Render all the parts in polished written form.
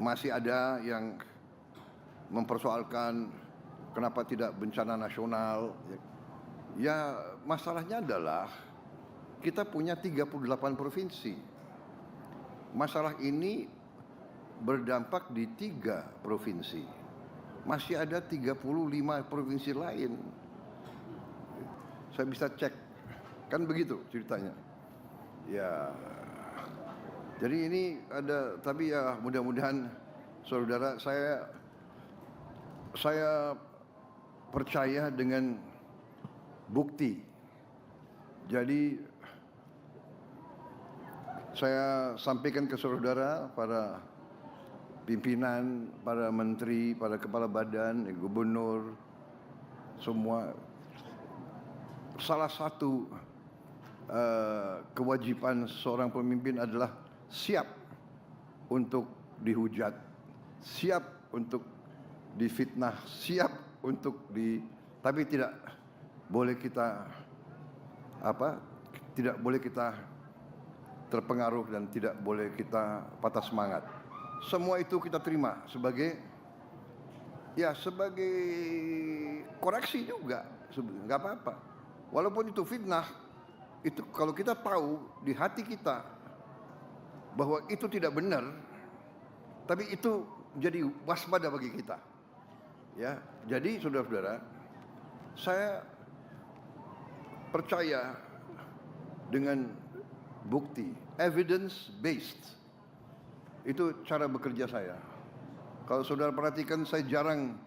masih ada yang mempersoalkan kenapa tidak bencana nasional. Ya, masalahnya adalah kita punya 38 provinsi. Masalah ini berdampak di 3 provinsi. Masih ada 35 provinsi lain. Saya bisa cek, kan begitu ceritanya. Ya, jadi ini ada, tapi ya mudah-mudahan saudara, saya percaya dengan bukti. Jadi saya sampaikan ke saudara, para pimpinan, para menteri, para kepala badan, gubernur, semua, salah satu kewajiban seorang pemimpin adalah siap untuk dihujat, siap untuk difitnah, siap untuk tapi tidak boleh kita tidak boleh kita terpengaruh dan tidak boleh kita patah semangat. Semua itu kita terima sebagai koreksi juga, nggak apa-apa. Walaupun itu fitnah, itu kalau kita tahu di hati kita bahwa itu tidak benar, tapi itu jadi waspada bagi kita. Ya, jadi saudara-saudara, saya percaya dengan bukti, evidence based. Itu cara bekerja saya. Kalau saudara perhatikan, saya jarang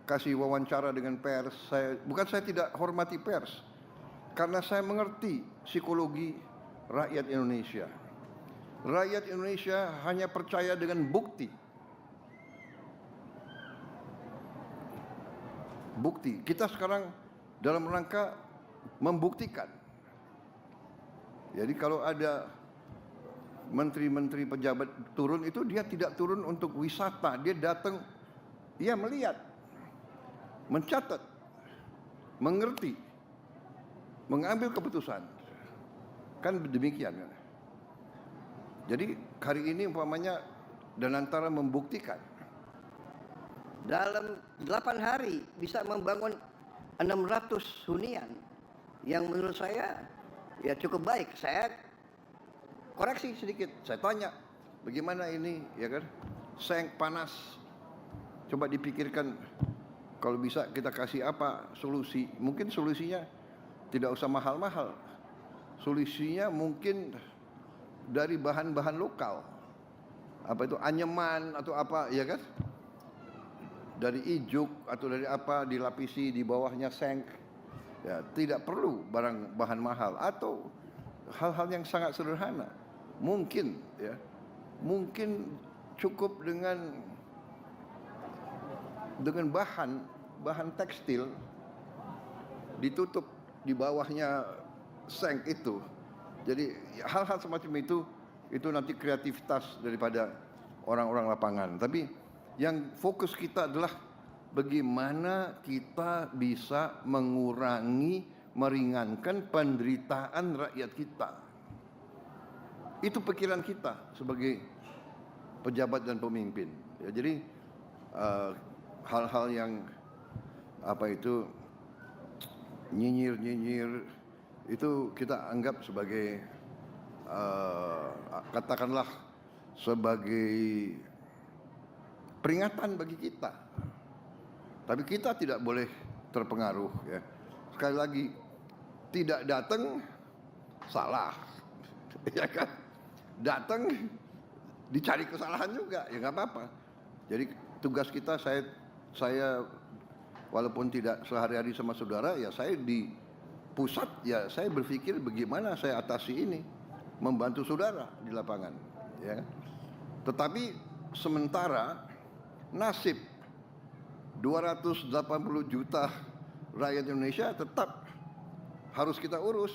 kasih wawancara dengan pers. Bukan saya tidak hormati pers, karena saya mengerti psikologi rakyat Indonesia. Rakyat Indonesia hanya percaya dengan bukti. Bukti. Kita sekarang dalam rangka membuktikan. Jadi kalau ada menteri-menteri pejabat turun, itu dia tidak turun untuk wisata. Dia datang, dia melihat, mencatat, mengerti, mengambil keputusan. Kan demikian. Jadi hari ini umpamanya Danantara membuktikan dalam 8 hari bisa membangun 600 hunian yang menurut saya ya cukup baik. Saya koreksi sedikit, saya tanya bagaimana ini, ya kan, seng panas, coba dipikirkan kalau bisa kita kasih apa solusi. Mungkin solusinya tidak usah mahal-mahal, solusinya mungkin dari bahan-bahan lokal, apa itu anyaman atau apa, ya kan, dari ijuk atau dari apa, dilapisi di bawahnya seng. Ya, tidak perlu bahan mahal, atau hal-hal yang sangat sederhana. Mungkin cukup dengan bahan tekstil ditutup di bawahnya seng itu. Jadi hal-hal semacam itu nanti kreativitas daripada orang-orang lapangan. Tapi yang fokus kita adalah bagaimana kita bisa meringankan penderitaan rakyat kita. Itu pikiran kita sebagai pejabat dan pemimpin. Ya, jadi hal-hal yang nyinyir itu kita anggap sebagai katakanlah sebagai peringatan bagi kita. Tapi kita tidak boleh terpengaruh, ya. Sekali lagi, tidak datang salah, ya kan? Datang dicari kesalahan juga, ya nggak apa-apa. Jadi tugas kita, saya walaupun tidak sehari-hari sama saudara, ya saya di pusat, ya saya berpikir bagaimana saya atasi ini, membantu saudara di lapangan, ya. Tetapi sementara nasib 280 juta rakyat Indonesia tetap harus kita urus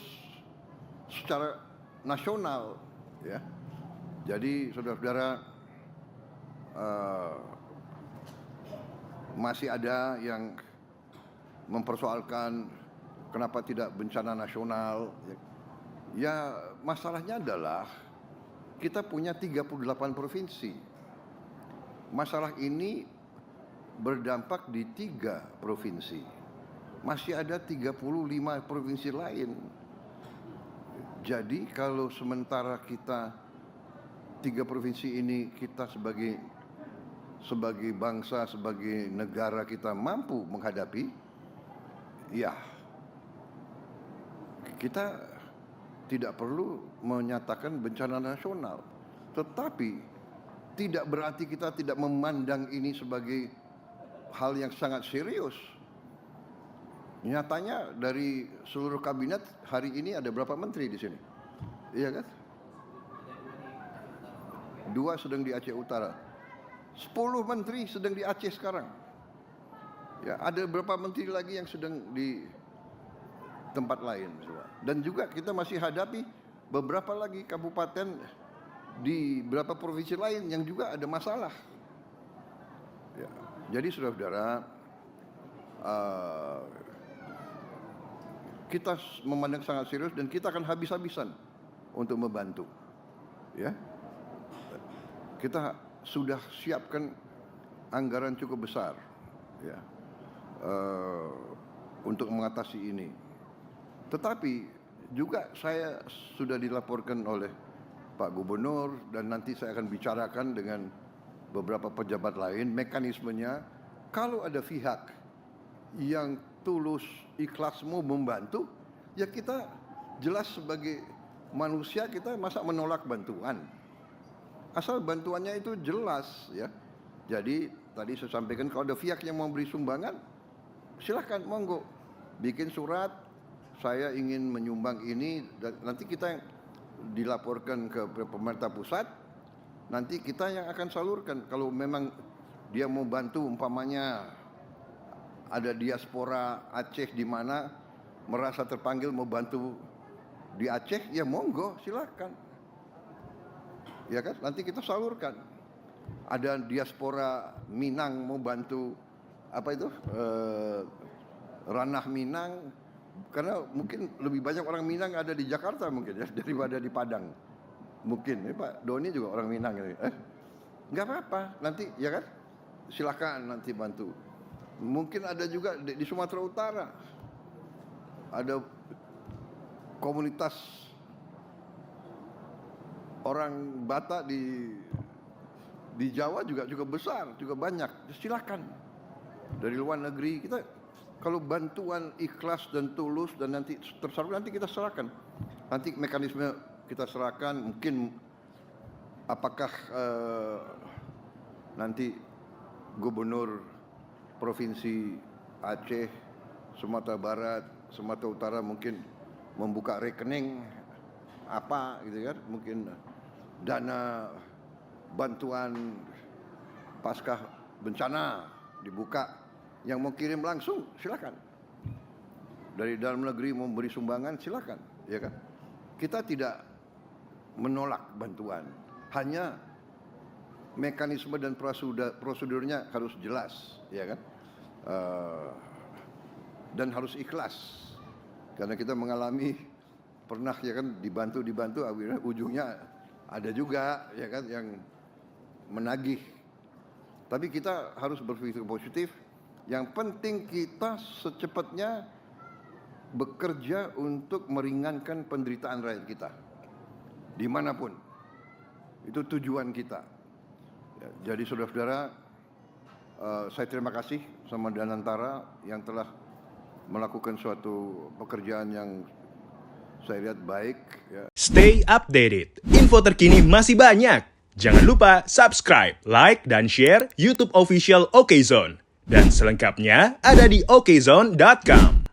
secara nasional, ya. Jadi saudara-saudara, masih ada yang mempersoalkan kenapa tidak bencana nasional. Ya, masalahnya adalah kita punya 38 provinsi. masalah ini berdampak di 3 provinsi. Masih ada 35 provinsi lain. Jadi kalau sementara kita 3 provinsi ini kita sebagai bangsa, sebagai negara kita mampu menghadapi, ya kita tidak perlu menyatakan bencana nasional. Tetapi tidak berarti kita tidak memandang ini sebagai hal yang sangat serius. Nyatanya dari seluruh kabinet hari ini ada berapa menteri di sini? Iya kan? 2 sedang di Aceh Utara. 10 menteri sedang di Aceh sekarang. Ya, ada berapa menteri lagi yang sedang di tempat lain. Dan juga kita masih hadapi beberapa lagi kabupaten di beberapa provinsi lain yang juga ada masalah. Ya, jadi saudara-saudara, kita memandang sangat serius dan kita akan habis-habisan untuk membantu. Ya, kita sudah siapkan anggaran cukup besar, ya, untuk mengatasi ini. Tetapi juga saya sudah dilaporkan oleh Pak Gubernur dan nanti saya akan bicarakan dengan beberapa pejabat lain mekanismenya. Kalau ada pihak yang tulus ikhlas mau membantu, ya kita jelas sebagai manusia kita masa menolak bantuan. Asal bantuannya itu jelas, ya. Jadi tadi saya sampaikan kalau ada pihak yang mau beri sumbangan, silakan monggo bikin surat, saya ingin menyumbang ini, dan nanti kita yang dilaporkan ke pemerintah pusat, nanti kita yang akan salurkan. Kalau memang dia mau bantu, umpamanya ada diaspora Aceh di mana merasa terpanggil mau bantu di Aceh, ya monggo silakan. Ya kan, nanti kita salurkan. Ada diaspora Minang mau bantu apa itu ranah Minang, karena mungkin lebih banyak orang Minang ada di Jakarta mungkin ya daripada di Padang. Mungkin Pak Doni juga orang Minang ini. Nggak apa-apa, nanti ya kan silakan nanti bantu. Mungkin ada juga di Sumatera Utara ada komunitas orang Batak di Jawa juga besar, juga banyak. Silakan. Dari luar negeri kita kalau bantuan ikhlas dan tulus dan nanti tersalur, nanti kita serahkan. Nanti mekanisme kita serahkan, mungkin apakah nanti Gubernur Provinsi Aceh, Sumatera Barat, Sumatera Utara mungkin membuka rekening apa gitu kan, mungkin dana bantuan pasca bencana dibuka. Yang mau kirim langsung silakan. Dari dalam negeri mau beri sumbangan silakan, ya kan? Kita tidak menolak bantuan. Hanya mekanisme dan prosedurnya harus jelas, ya kan? Dan harus ikhlas. Karena kita mengalami pernah ya kan dibantu akhirnya ujungnya ada juga ya kan yang menagih. Tapi kita harus berpikir positif. Yang penting kita secepatnya bekerja untuk meringankan penderitaan rakyat kita dimanapun. Itu tujuan kita. Ya, jadi saudara-saudara, saya terima kasih sama Danantara yang telah melakukan suatu pekerjaan yang saya lihat baik. Ya. Stay updated, info terkini masih banyak. Jangan lupa subscribe, like, dan share YouTube official OKZone. Dan selengkapnya ada di okezone.com.